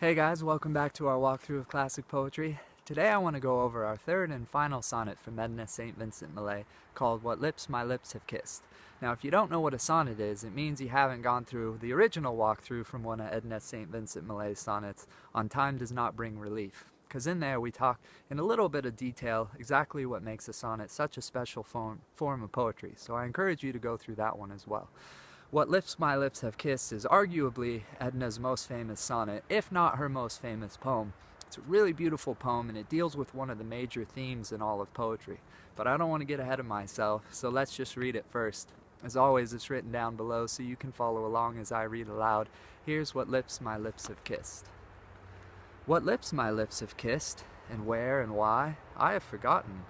Hey guys, welcome back to our walkthrough of classic poetry. Today I want to go over our third and final sonnet from Edna St. Vincent Millay called What Lips My Lips Have Kissed. Now if you don't know what a sonnet is, it means you haven't gone through the original walkthrough from one of Edna St. Vincent Millay's sonnets on Time Does Not Bring Relief. Because in there we talk in a little bit of detail exactly what makes a sonnet such a special form of poetry, so I encourage you to go through that one as well. What Lips My Lips Have Kissed is arguably Edna's most famous sonnet, if not her most famous poem. It's a really beautiful poem and it deals with one of the major themes in all of poetry. But I don't want to get ahead of myself, so let's just read it first. As always, it's written down below so you can follow along as I read aloud. Here's what lips my lips have kissed. What lips my lips have kissed, and where and why, I have forgotten,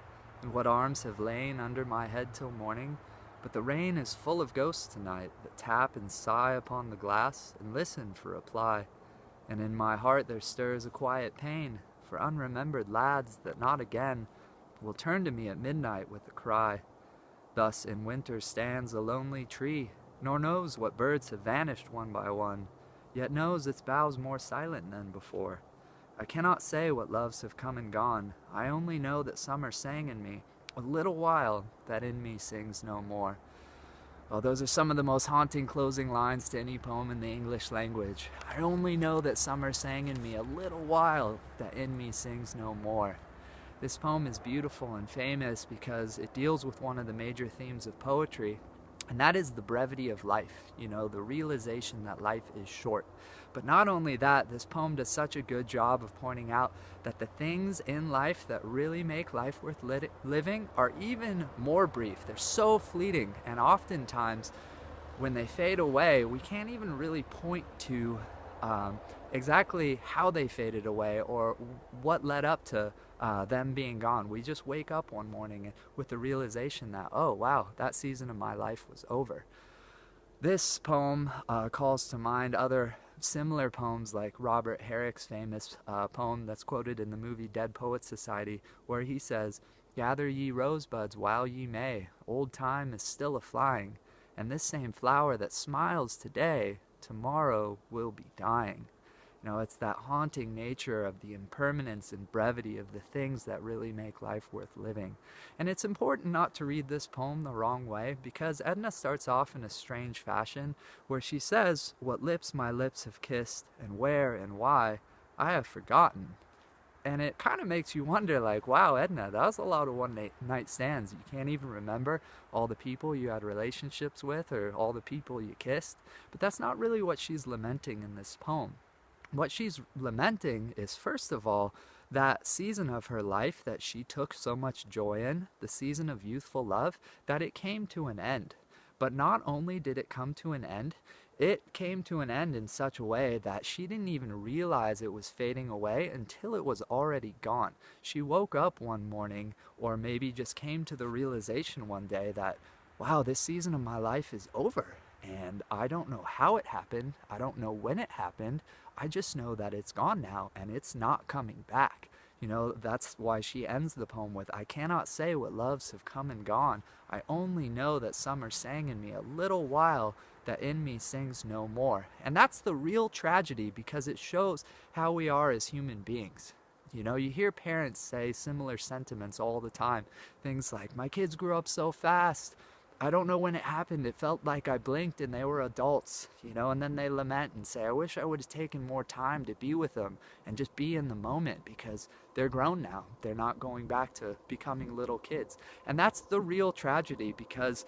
and what arms have lain under my head till morning. But the rain is full of ghosts tonight that tap and sigh upon the glass and listen for reply. And in my heart there stirs a quiet pain for unremembered lads that not again will turn to me at midnight with a cry. Thus in winter stands a lonely tree, nor knows what birds have vanished one by one, yet knows its boughs more silent than before. I cannot say what loves have come and gone, I only know that summer sang in me a little while that in me sings no more. Oh, those are some of the most haunting closing lines to any poem in the English language. I only know that summer sang in me a little while that in me sings no more. This poem is beautiful and famous because it deals with one of the major themes of poetry, and that is the brevity of life, the realization that life is short. But not only that, this poem does such a good job of pointing out that the things in life that really make life worth living are even more brief. They're so fleeting, and oftentimes when they fade away, we can't even really point to exactly how they faded away or what led up to them being gone. We just wake up one morning with the realization that, oh wow, that season of my life was over. This poem calls to mind other similar poems like Robert Herrick's famous poem that's quoted in the movie Dead Poets Society, where he says, "Gather ye rosebuds while ye may, old time is still a-flying, and this same flower that smiles today, tomorrow will be dying." It's that haunting nature of the impermanence and brevity of the things that really make life worth living. And it's important not to read this poem the wrong way, because Edna starts off in a strange fashion where she says, "What lips my lips have kissed, and where and why, I have forgotten." And it kind of makes you wonder, like, wow, Edna, that was a lot of one-night stands. You can't even remember all the people you had relationships with or all the people you kissed. But that's not really what she's lamenting in this poem. What she's lamenting is, first of all, that season of her life that she took so much joy in, the season of youthful love, that it came to an end. But not only did it come to an end, it came to an end in such a way that she didn't even realize it was fading away until it was already gone. She woke up one morning, or maybe just came to the realization one day that, wow, this season of my life is over. And I don't know how it happened. I don't know when it happened. I just know that it's gone now and it's not coming back. That's why she ends the poem with, "I cannot say what loves have come and gone. I only know that summer sang in me a little while that in me sings no more." And that's the real tragedy, because it shows how we are as human beings. You hear parents say similar sentiments all the time. Things like, "My kids grew up so fast. I don't know when it happened. It felt like I blinked and they were adults," and then they lament and say, "I wish I would have taken more time to be with them and just be in the moment, because they're grown now. They're not going back to becoming little kids." And that's the real tragedy, because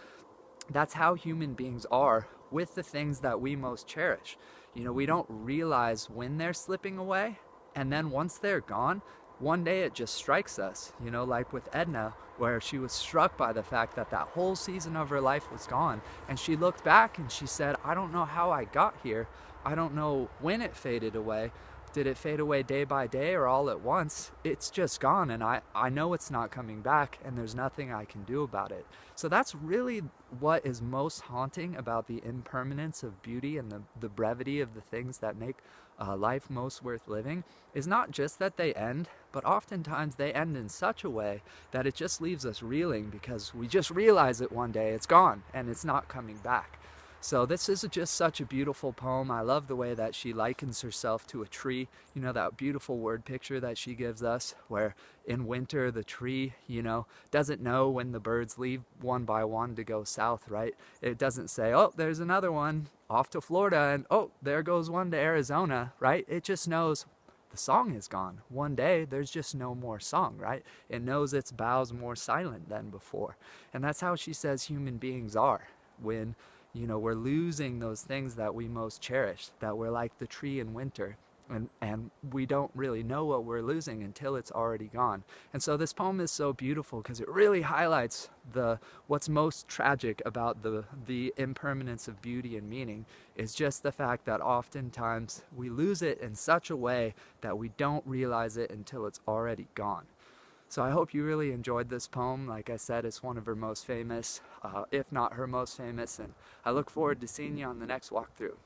that's how human beings are with the things that we most cherish. We don't realize when they're slipping away, and then once they're gone, one day it just strikes us, like with Edna, where she was struck by the fact that that whole season of her life was gone. And she looked back and she said, "I don't know how I got here. I don't know when it faded away. Did it fade away day by day or all at once? It's just gone, and I know it's not coming back, and there's nothing I can do about it." So that's really what is most haunting about the impermanence of beauty and the brevity of the things that make life most worth living, is not just that they end, but oftentimes they end in such a way that it just leaves us reeling, because we just realize it one day, it's gone, and it's not coming back. So this is just such a beautiful poem. I love the way that she likens herself to a tree. You know, that beautiful word picture that she gives us, where in winter the tree, you know, doesn't know when the birds leave one by one to go south, right? It doesn't say, oh, there's another one off to Florida, and oh, there goes one to Arizona, right? It just knows the song is gone. One day there's just no more song, right? It knows its boughs more silent than before. And that's how she says human beings are. When, you know, we're losing those things that we most cherish, that we're like the tree in winter, and we don't really know what we're losing until it's already gone. And so this poem is so beautiful because it really highlights what's most tragic about the impermanence of beauty and meaning is just the fact that oftentimes we lose it in such a way that we don't realize it until it's already gone. So I hope you really enjoyed this poem. Like I said, it's one of her most famous, if not her most famous, and I look forward to seeing you on the next walkthrough.